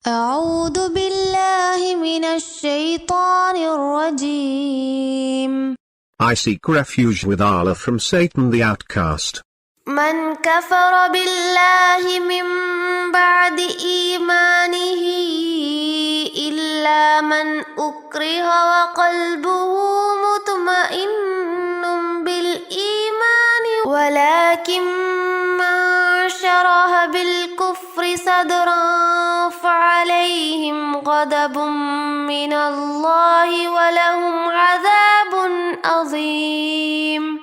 أعوذ بالله من الشيطان الرجيم. I seek refuge with Allah from Satan the outcast. من كفر بالله من بعد إيمانه إلا من أكره وقلبه مطمئن بالإيمان ولكن من شرح بالكفر صدرا فعليهم غضب من الله ولهم عذاب عظيم.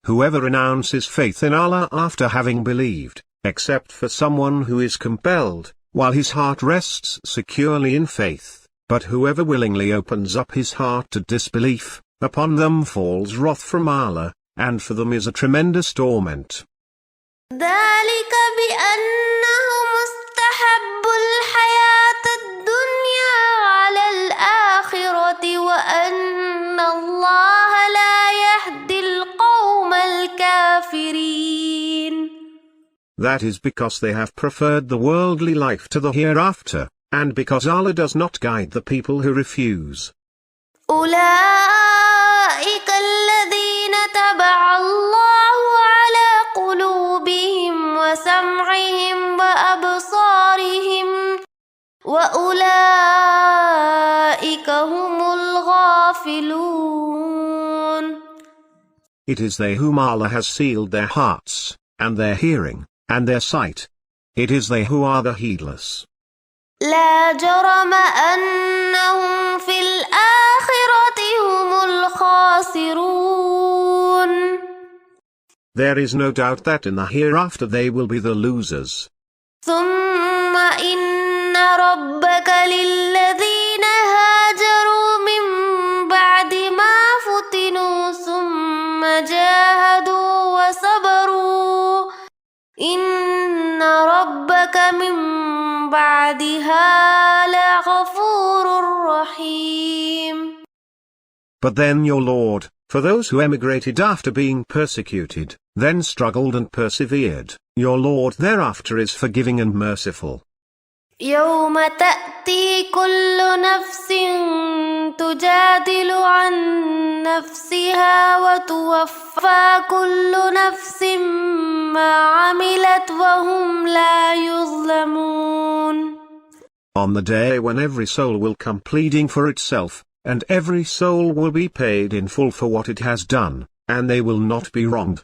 Whoever renounces faith in Allah after having believed, except for someone who is compelled, while his heart rests securely in faith, but whoever willingly opens up his heart to disbelief, upon them falls wrath from Allah, and for them is a tremendous torment. ذلك بأنهم استحبوا الحياة الدنيا على الآخرة وأن الله لا يهدي القوم الكافرين. That is because they have preferred the worldly life to the hereafter, and because Allah does not guide the people who refuse. أولئك الذين طبع الله على قلوبهم وسمعهم وأبصارهم وأولئك هم الغافلون. It is they whom Allah has sealed their hearts, and their hearing, and their sight. It is they who are the heedless. لا جرم أنهم في الآخرة هم الخاسرون. There is no doubt that in the hereafter they will be the losers. ثم إن ربك للذين هاجروا من بعد ما فتنوا ثم جاهدوا وصبروا إن ربك من بعدها لغفور رحيم. But then your Lord, for those who emigrated after being persecuted, then struggled and persevered, your Lord thereafter is forgiving and merciful. يوم تأتي كل نفس تجادل عن نفسها وتوفى كل نفس ما عملت وهم لا يظلمون. On the day when every soul will come pleading for itself, and every soul will be paid in full for what it has done, and they will not be wronged.